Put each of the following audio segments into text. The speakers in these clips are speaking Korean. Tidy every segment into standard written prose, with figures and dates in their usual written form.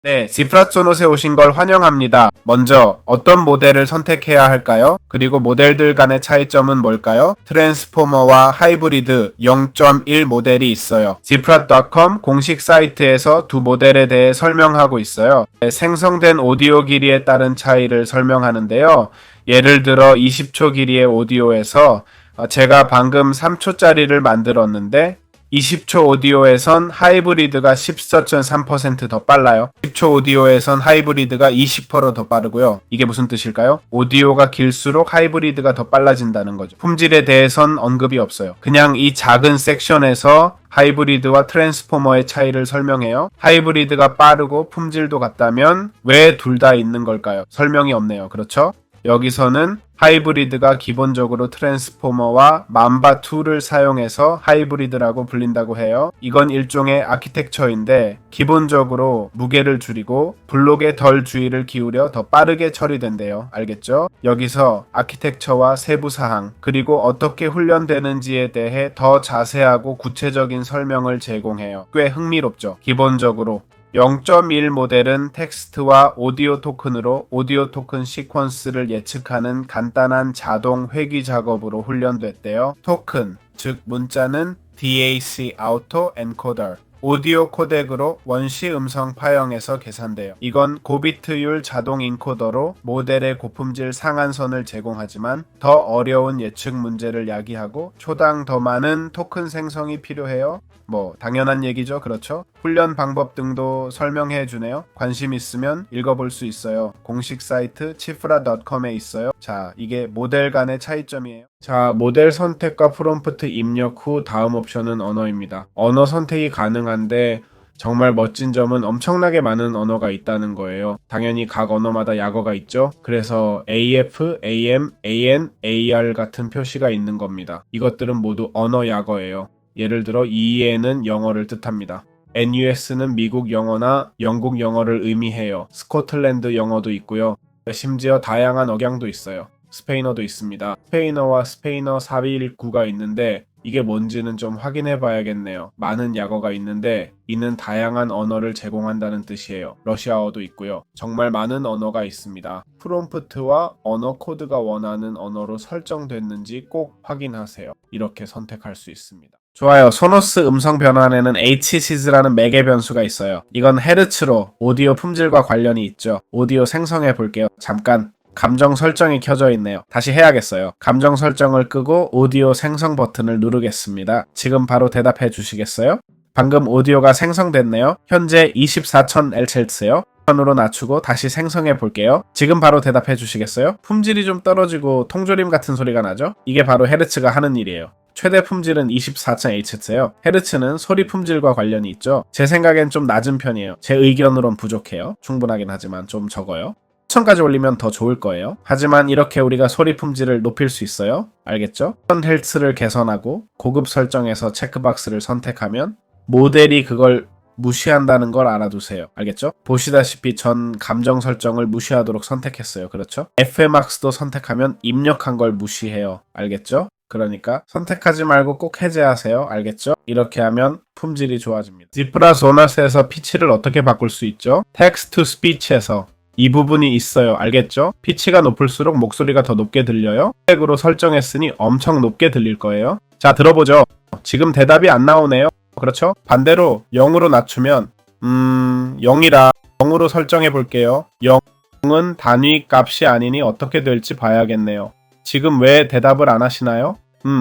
네, 지프라소노스에 오신 걸 환영합니다. 먼저 어떤 모델을 선택해야 할까요? 그리고 모델들 간의 차이점은 뭘까요? 트랜스포머와 하이브리드 0.1 모델이 있어요. 지프라.com 공식 사이트에서 두 모델에 대해 설명하고 있어요. 생성된 오디오 길이에 따른 차이를 설명하는데요. 예를 들어 20초 길이의 오디오에서 제가 방금 3초짜리를 만들었는데 20초 오디오에선 하이브리드가 14.3% 더 빨라요. 10초 오디오에선 하이브리드가 20%더 빠르고요. 이게 무슨 뜻일까요? 오디오가 길수록 하이브리드가 더 빨라진다는 거죠. 품질에 대해선 언급이 없어요. 그냥 이 작은 섹션에서 하이브리드와 트랜스포머의 차이를 설명해요. 하이브리드가 빠르고 품질도 같다면 왜 둘 다 있는 걸까요? 설명이 없네요. 그렇죠? 여기서는 하이브리드가 기본적으로 트랜스포머와 맘바2를 사용해서 하이브리드라고 불린다고 해요. 이건 일종의 아키텍처인데 기본적으로 무게를 줄이고 블록에 덜 주의를 기울여 더 빠르게 처리된대요. 알겠죠? 여기서 아키텍처와 세부 사항 그리고 어떻게 훈련되는지에 대해 더 자세하고 구체적인 설명을 제공해요. 꽤 흥미롭죠? 기본적으로 0.1 모델은 텍스트와 오디오 토큰으로 오디오 토큰 시퀀스를 예측하는 간단한 자동 회귀 작업으로 훈련됐대요. 토큰, 즉 문자는 DAC Auto Encoder, 오디오 코덱으로 원시 음성 파형에서 계산돼요. 이건 고비트율 자동 인코더로 모델의 고품질 상한선을 제공하지만 더 어려운 예측 문제를 야기하고 초당 더 많은 토큰 생성이 필요해요. 당연한 얘기죠. 그렇죠? 훈련 방법 등도 설명해 주네요. 관심 있으면 읽어볼 수 있어요. 공식 사이트 chifra.com에 있어요. 자, 이게 모델 간의 차이점이에요. 자, 모델 선택과 프롬프트 입력 후 다음 옵션은 언어입니다. 언어 선택이 가능한데 정말 멋진 점은 엄청나게 많은 언어가 있다는 거예요. 당연히 각 언어마다 약어가 있죠. 그래서 AF, AM, AN, AR 같은 표시가 있는 겁니다. 이것들은 모두 언어 약어예요. 예를 들어 EN은 영어를 뜻합니다. NUS는 미국 영어나 영국 영어를 의미해요. 스코틀랜드 영어도 있고요. 심지어 다양한 억양도 있어요. 스페인어도 있습니다. 스페인어와 스페인어 419가 있는데 이게 뭔지는 좀 확인해 봐야겠네요. 많은 약어가 있는데 이는 다양한 언어를 제공한다는 뜻이에요. 러시아어도 있고요. 정말 많은 언어가 있습니다. 프롬프트와 언어 코드가 원하는 언어로 설정됐는지 꼭 확인하세요. 이렇게 선택할 수 있습니다. 좋아요. 소노스 음성 변환에는 HSIS라는 매개 변수가 있어요. 이건 헤르츠로 오디오 품질과 관련이 있죠. 오디오 생성해 볼게요. 잠깐. 감정 설정이 켜져 있네요. 다시 해야겠어요. 감정 설정을 끄고 오디오 생성 버튼을 누르겠습니다. 지금 바로 대답해 주시겠어요? 방금 오디오가 생성됐네요. 현재 24,000Hz요. 으로 낮추고 다시 생성해 볼게요. 지금 바로 대답해 주시겠어요? 품질이 좀 떨어지고 통조림 같은 소리가 나죠? 이게 바로 헤르츠가 하는 일이에요. 최대 품질은 24,000Hz예요. 헤르츠는 소리 품질과 관련이 있죠. 제 생각엔 좀 낮은 편이에요. 제 의견으론 부족해요. 충분하긴 하지만 좀 적어요. 1000까지 올리면 더 좋을 거예요. 하지만 이렇게 우리가 소리 품질을 높일 수 있어요. 알겠죠? 1000Hz를 개선하고 고급 설정에서 체크박스를 선택하면 모델이 그걸 무시한다는 걸 알아두세요. 알겠죠? 보시다시피 전 감정 설정을 무시하도록 선택했어요. 그렇죠? FMAX도 선택하면 입력한 걸 무시해요. 알겠죠? 그러니까 선택하지 말고 꼭 해제하세요. 알겠죠? 이렇게 하면 품질이 좋아집니다. 지프라 소나스에서 피치를 어떻게 바꿀 수 있죠? 텍스트 투 스피치에서 이 부분이 있어요. 알겠죠? 피치가 높을수록 목소리가 더 높게 들려요. 텍으로 설정했으니 엄청 높게 들릴 거예요. 자, 들어보죠. 지금 대답이 안 나오네요. 그렇죠? 반대로 0으로 낮추면 0이라 0으로 설정해 볼게요. 0은 단위 값이 아니니 어떻게 될지 봐야겠네요. 지금 왜 대답을 안 하시나요?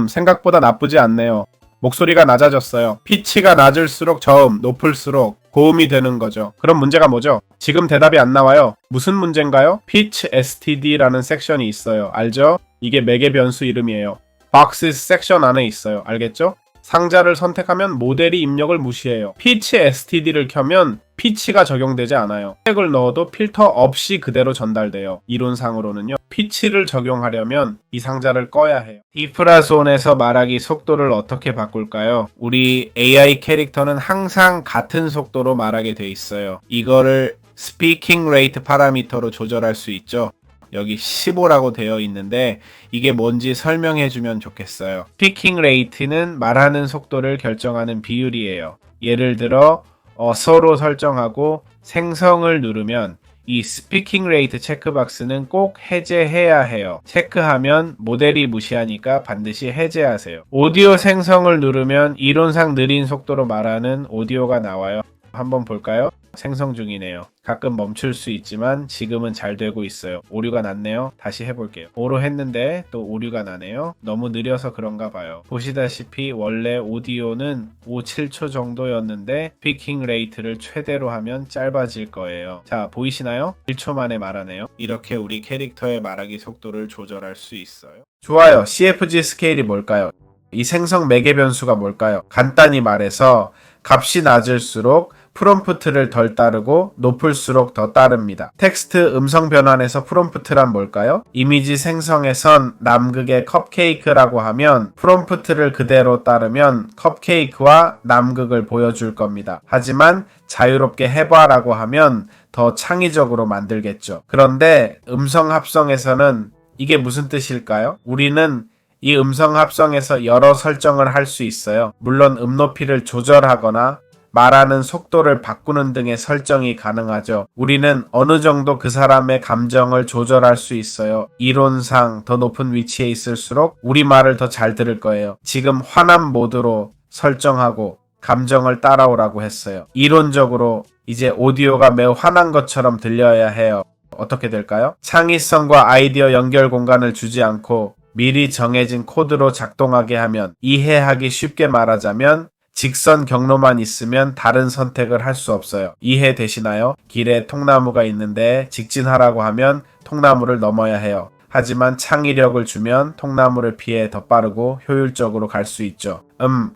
생각보다 나쁘지 않네요. 목소리가 낮아졌어요. 피치가 낮을수록 저음, 높을수록 고음이 되는 거죠. 그럼 문제가 뭐죠? 지금 대답이 안 나와요. 무슨 문제인가요? Pitch STD라는 섹션이 있어요. 알죠? 이게 매개 변수 이름이에요. Boxes 섹션 안에 있어요. 알겠죠? 상자를 선택하면 모델이 입력을 무시해요. Pitch STD를 켜면 피치가 적용되지 않아요. 텍을 넣어도 필터 없이 그대로 전달돼요. 이론상으로는요. 피치를 적용하려면 이 상자를 꺼야 해요. 디프라손에서 말하기 속도를 어떻게 바꿀까요? 우리 AI 캐릭터는 항상 같은 속도로 말하게 돼 있어요. 이거를 스피킹 레이트 파라미터로 조절할 수 있죠. 여기 15라고 되어 있는데 이게 뭔지 설명해 주면 좋겠어요. 스피킹 레이트는 말하는 속도를 결정하는 비율이에요. 예를 들어 어서로 설정하고 생성을 누르면 이 스피킹 레이트 체크박스는 꼭 해제해야 해요. 체크하면 모델이 무시하니까 반드시 해제하세요. 오디오 생성을 누르면 이론상 느린 속도로 말하는 오디오가 나와요. 한번 볼까요? 생성 중이네요. 가끔 멈출 수 있지만 지금은 잘 되고 있어요. 오류가 났네요. 다시 해볼게요. 오로 했는데 또 오류가 나네요. 너무 느려서 그런가 봐요. 보시다시피 원래 오디오는 5-7초 정도였는데 스피킹 레이트를 최대로 하면 짧아질 거예요. 자, 보이시나요? 1초 만에 말하네요. 이렇게 우리 캐릭터의 말하기 속도를 조절할 수 있어요. 좋아요. CFG 스케일이 뭘까요? 이 생성 매개 변수가 뭘까요? 간단히 말해서 값이 낮을수록 프롬프트를 덜 따르고 높을수록 더 따릅니다. 텍스트 음성 변환에서 프롬프트란 뭘까요? 이미지 생성에선 남극의 컵케이크라고 하면 프롬프트를 그대로 따르면 컵케이크와 남극을 보여줄 겁니다. 하지만 자유롭게 해봐라고 하면 더 창의적으로 만들겠죠. 그런데 음성 합성에서는 이게 무슨 뜻일까요? 우리는 이 음성 합성에서 여러 설정을 할 수 있어요. 물론 높이를 조절하거나 말하는 속도를 바꾸는 등의 설정이 가능하죠. 우리는 어느 정도 그 사람의 감정을 조절할 수 있어요. 이론상 더 높은 위치에 있을수록 우리 말을 더 잘 들을 거예요. 지금 화난 모드로 설정하고 감정을 따라오라고 했어요. 이론적으로 이제 오디오가 매우 화난 것처럼 들려야 해요. 어떻게 될까요? 창의성과 아이디어 연결 공간을 주지 않고 미리 정해진 코드로 작동하게 하면, 이해하기 쉽게 말하자면 직선 경로만 있으면 다른 선택을 할 수 없어요. 이해되시나요? 길에 통나무가 있는데 직진하라고 하면 통나무를 넘어야 해요. 하지만 창의력을 주면 통나무를 피해 더 빠르고 효율적으로 갈 수 있죠.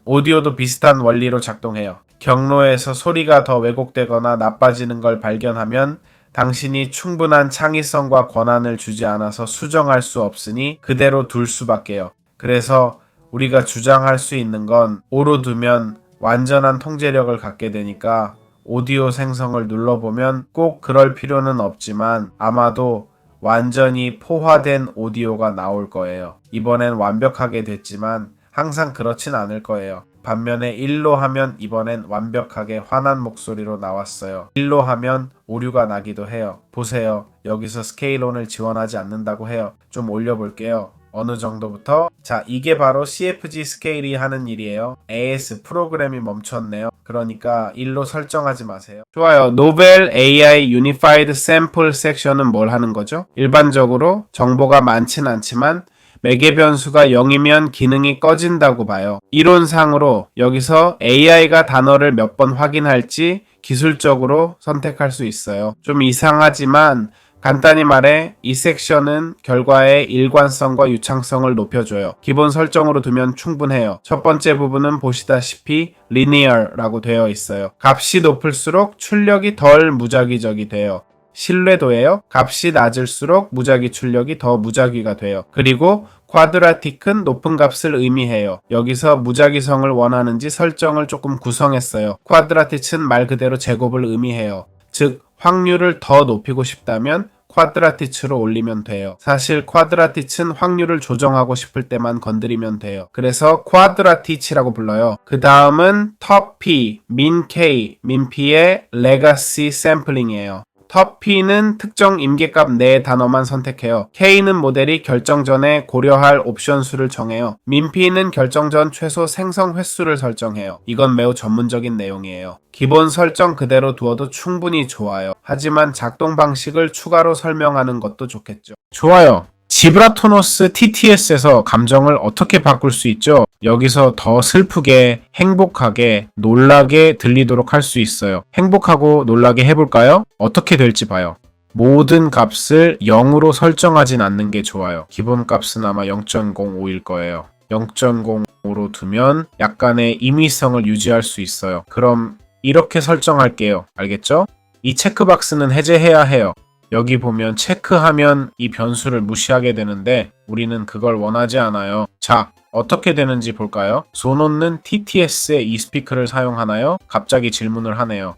오디오도 비슷한 원리로 작동해요. 경로에서 소리가 더 왜곡되거나 나빠지는 걸 발견하면 당신이 충분한 창의성과 권한을 주지 않아서 수정할 수 없으니 그대로 둘 수밖에요. 그래서 우리가 주장할 수 있는 건 오로 두면 완전한 통제력을 갖게 되니까 오디오 생성을 눌러보면 꼭 그럴 필요는 없지만 아마도 완전히 포화된 오디오가 나올 거예요. 이번엔 완벽하게 됐지만 항상 그렇진 않을 거예요. 반면에 1로 하면 이번엔 완벽하게 화난 목소리로 나왔어요. 1로 하면 오류가 나기도 해요. 보세요. 여기서 스케일온을 지원하지 않는다고 해요. 좀 올려볼게요. 어느 정도부터? 자, 이게 바로 CFG 스케일이 하는 일이에요. AS 프로그램이 멈췄네요. 그러니까 1로 설정하지 마세요. 좋아요. 노벨 AI Unified Sample Section은 뭘 하는 거죠? 일반적으로 정보가 많진 않지만 매개 변수가 0이면 기능이 꺼진다고 봐요. 이론상으로 여기서 AI가 단어를 몇 번 확인할지 기술적으로 선택할 수 있어요. 좀 이상하지만 간단히 말해 이 섹션은 결과의 일관성과 유창성을 높여줘요. 기본 설정으로 두면 충분해요. 첫 번째 부분은 보시다시피 linear라고 되어 있어요. 값이 높을수록 출력이 덜 무작위적이 돼요. 신뢰도예요. 값이 낮을수록 무작위 출력이 더 무작위가 돼요. 그리고 쿼드라틱은 높은 값을 의미해요. 여기서 무작위성을 원하는지 설정을 조금 구성했어요. 쿼드라틱은 말 그대로 제곱을 의미해요. 즉 확률을 더 높이고 싶다면 쿼드라티츠로 올리면 돼요. 사실 쿼드라티츠는 확률을 조정하고 싶을 때만 건드리면 돼요. 그래서 쿼드라티치라고 불러요. 그 다음은 top P, min K, min P의 레가시 샘플링이에요. top P는 특정 임계값 내 단어만 선택해요. K는 모델이 결정 전에 고려할 옵션 수를 정해요. min P는 결정 전 최소 생성 횟수를 설정해요. 이건 매우 전문적인 내용이에요. 기본 설정 그대로 두어도 충분히 좋아요. 하지만 작동 방식을 추가로 설명하는 것도 좋겠죠. 좋아요. 지브라토노스 TTS에서 감정을 어떻게 바꿀 수 있죠? 여기서 더 슬프게, 행복하게, 놀라게 들리도록 할 수 있어요. 행복하고 놀라게 해볼까요? 어떻게 될지 봐요. 모든 값을 0으로 설정하진 않는 게 좋아요. 기본 값은 아마 0.05일 거예요. 0.05로 두면 약간의 임의성을 유지할 수 있어요. 그럼 이렇게 설정할게요. 알겠죠? 이 체크박스는 해제해야 해요. 여기 보면 체크하면 이 변수를 무시하게 되는데 우리는 그걸 원하지 않아요. 자, 어떻게 되는지 볼까요? 소노는 TTS의 eSpeak를 사용하나요? 갑자기 질문을 하네요.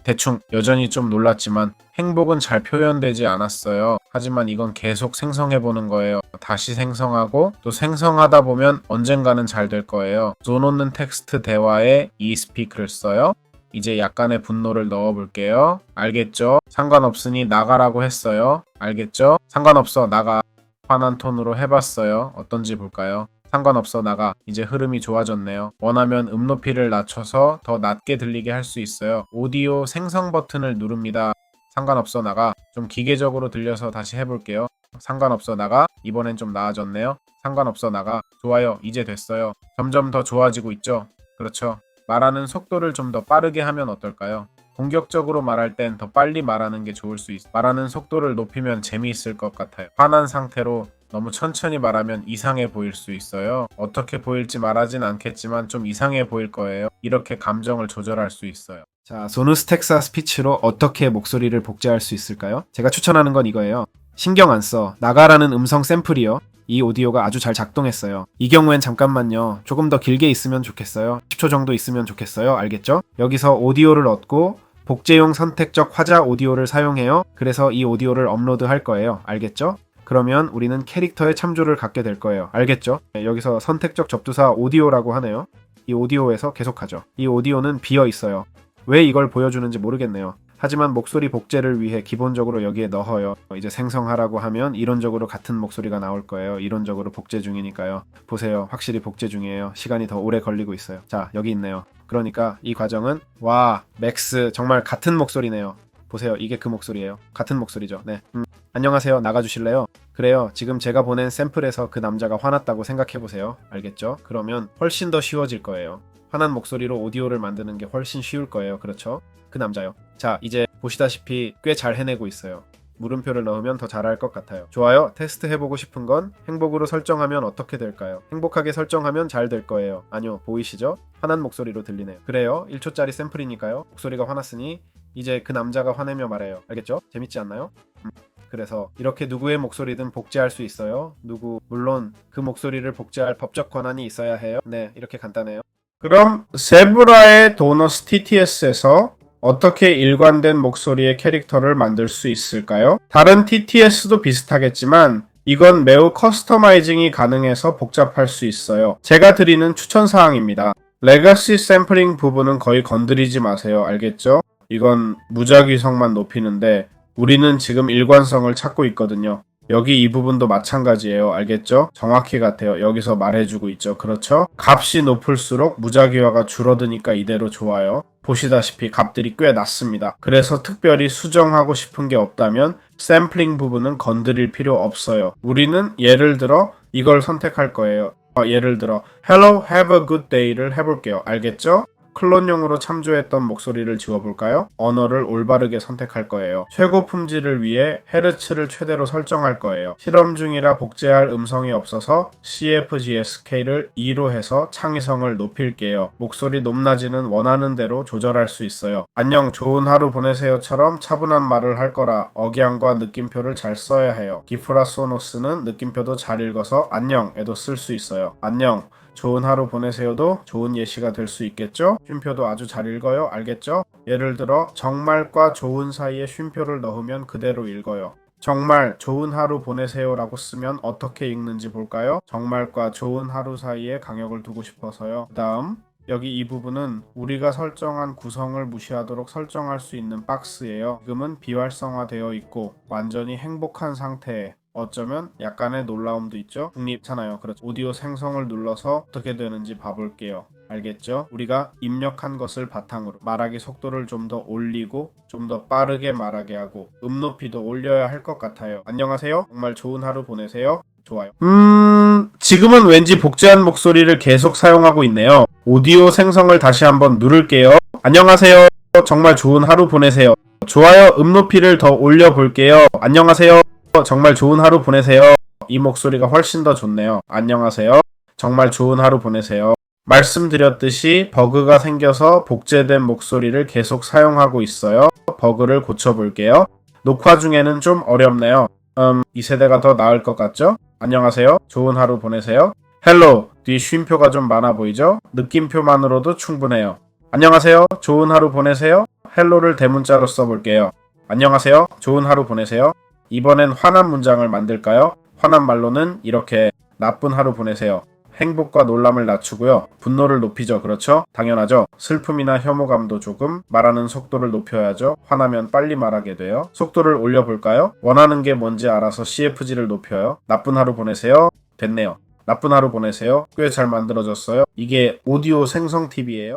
대충 여전히 좀 놀랐지만 행복은 잘 표현되지 않았어요. 하지만 이건 계속 생성해보는 거예요. 다시 생성하고 또 생성하다 보면 언젠가는 잘 될 거예요. 소노는 텍스트 대화에 eSpeak를 써요. 이제 약간의 분노를 넣어볼게요. 알겠죠? 상관없으니 나가라고 했어요. 알겠죠? 상관없어 나가. 화난 톤으로 해봤어요. 어떤지 볼까요? 상관없어 나가. 이제 흐름이 좋아졌네요. 원하면 높이를 낮춰서 더 낮게 들리게 할 수 있어요. 오디오 생성 버튼을 누릅니다. 상관없어 나가. 좀 기계적으로 들려서 다시 해볼게요. 상관없어 나가. 이번엔 좀 나아졌네요. 상관없어 나가. 좋아요. 이제 됐어요. 점점 더 좋아지고 있죠? 그렇죠. 말하는 속도를 좀 더 빠르게 하면 어떨까요? 공격적으로 말할 땐 더 빨리 말하는 게 좋을 수 있어. 말하는 속도를 높이면 재미있을 것 같아요. 화난 상태로 너무 천천히 말하면 이상해 보일 수 있어요. 어떻게 보일지 말하진 않겠지만 좀 이상해 보일 거예요. 이렇게 감정을 조절할 수 있어요. 자, 소누스텍사 스피치로 어떻게 목소리를 복제할 수 있을까요? 제가 추천하는 건 이거예요. 신경 안 써. 나가라는 음성 샘플이요. 이 오디오가 아주 잘 작동했어요. 이 경우엔 잠깐만요. 조금 더 길게 있으면 좋겠어요. 10초 정도 있으면 좋겠어요. 알겠죠? 여기서 오디오를 얻고 복제용 선택적 화자 오디오를 사용해요. 그래서 이 오디오를 업로드할 거예요. 알겠죠? 그러면 우리는 캐릭터의 참조를 갖게 될 거예요. 알겠죠? 여기서 선택적 접두사 오디오라고 하네요. 이 오디오에서 계속하죠. 이 오디오는 비어 있어요. 왜 이걸 보여주는지 모르겠네요. 하지만 목소리 복제를 위해 기본적으로 여기에 넣어요. 이제 생성하라고 하면 이론적으로 같은 목소리가 나올 거예요. 이론적으로 복제 중이니까요. 보세요. 확실히 복제 중이에요. 시간이 더 오래 걸리고 있어요. 자, 여기 있네요. 그러니까 이 과정은 와, 맥스 정말 같은 목소리네요. 보세요. 이게 그 목소리예요. 같은 목소리죠. 네. 안녕하세요. 나가주실래요? 그래요. 지금 제가 보낸 샘플에서 그 남자가 화났다고 생각해보세요. 알겠죠? 그러면 훨씬 더 쉬워질 거예요. 화난 목소리로 오디오를 만드는 게 훨씬 쉬울 거예요. 그렇죠? 그 남자요. 자, 이제 보시다시피 꽤 잘 해내고 있어요. 물음표를 넣으면 더 잘할 것 같아요. 좋아요. 테스트 해보고 싶은 건 행복으로 설정하면 어떻게 될까요? 행복하게 설정하면 잘 될 거예요. 아니요. 보이시죠? 화난 목소리로 들리네요. 그래요. 1초짜리 샘플이니까요. 목소리가 화났으니 이제 그 남자가 화내며 말해요. 알겠죠? 재밌지 않나요? 그래서 이렇게 누구의 목소리든 복제할 수 있어요. 물론 그 목소리를 복제할 법적 권한이 있어야 해요. 네, 이렇게 간단해요. 그럼 세브라의 도너스 TTS에서 어떻게 일관된 목소리의 캐릭터를 만들 수 있을까요? 다른 TTS도 비슷하겠지만 이건 매우 커스터마이징이 가능해서 복잡할 수 있어요. 제가 드리는 추천사항입니다. 레거시 샘플링 부분은 거의 건드리지 마세요. 알겠죠? 이건 무작위성만 높이는데 우리는 지금 일관성을 찾고 있거든요. 여기 이 부분도 마찬가지예요. 알겠죠? 정확히 같아요. 여기서 말해주고 있죠. 그렇죠? 값이 높을수록 무작위화가 줄어드니까 이대로 좋아요. 보시다시피 값들이 꽤 낮습니다. 그래서 특별히 수정하고 싶은 게 없다면 샘플링 부분은 건드릴 필요 없어요. 우리는 예를 들어 이걸 선택할 거예요. 예를 들어 Hello, have a good day를 해볼게요. 알겠죠? 클론용으로 참조했던 목소리를 지워볼까요? 언어를 올바르게 선택할 거예요. 최고 품질을 위해 헤르츠를 최대로 설정할 거예요. 실험 중이라 복제할 음성이 없어서 CFGSK를 2로 해서 창의성을 높일게요. 목소리 높낮이는 원하는 대로 조절할 수 있어요. 안녕, 좋은 하루 보내세요처럼 차분한 말을 할 거라 억양과 느낌표를 잘 써야 해요. 기프라소노스는 느낌표도 잘 읽어서 안녕에도 쓸 수 있어요. 안녕. 좋은 하루 보내세요도 좋은 예시가 될 수 있겠죠? 쉼표도 아주 잘 읽어요. 알겠죠? 예를 들어 정말과 좋은 사이에 쉼표를 넣으면 그대로 읽어요. 정말 좋은 하루 보내세요 라고 쓰면 어떻게 읽는지 볼까요? 정말과 좋은 하루 사이에 강역을 두고 싶어서요. 그 다음 여기 이 부분은 우리가 설정한 구성을 무시하도록 설정할 수 있는 박스예요. 지금은 비활성화되어 있고 완전히 행복한 상태에 어쩌면 약간의 놀라움도 있죠. 중립잖아요. 그렇죠. 오디오 생성을 눌러서 어떻게 되는지 봐볼게요. 알겠죠? 우리가 입력한 것을 바탕으로 말하기 속도를 좀 더 올리고 좀 더 빠르게 말하게 하고 높이도 올려야 할 것 같아요. 안녕하세요. 정말 좋은 하루 보내세요. 좋아요. 지금은 왠지 복제한 목소리를 계속 사용하고 있네요. 오디오 생성을 다시 한번 누를게요. 안녕하세요. 정말 좋은 하루 보내세요. 좋아요. 높이를 더 올려볼게요. 안녕하세요. 정말 좋은 하루 보내세요. 이 목소리가 훨씬 더 좋네요. 안녕하세요. 정말 좋은 하루 보내세요. 말씀드렸듯이 버그가 생겨서 복제된 목소리를 계속 사용하고 있어요. 버그를 고쳐볼게요. 녹화 중에는 좀 어렵네요. 이 세대가 더 나을 것 같죠? 안녕하세요. 좋은 하루 보내세요. 헬로. 뒤 쉼표가 좀 많아 보이죠? 느낌표만으로도 충분해요. 안녕하세요. 좋은 하루 보내세요. 헬로를 대문자로 써볼게요. 안녕하세요. 좋은 하루 보내세요. 이번엔 화난 문장을 만들까요? 화난 말로는 이렇게 나쁜 하루 보내세요. 행복과 놀람을 낮추고요. 분노를 높이죠. 그렇죠? 당연하죠. 슬픔이나 혐오감도 조금, 말하는 속도를 높여야죠. 화나면 빨리 말하게 돼요. 속도를 올려볼까요? 원하는 게 뭔지 알아서 CFG를 높여요. 나쁜 하루 보내세요. 됐네요. 나쁜 하루 보내세요. 꽤 잘 만들어졌어요. 이게 오디오 생성 팁이에요.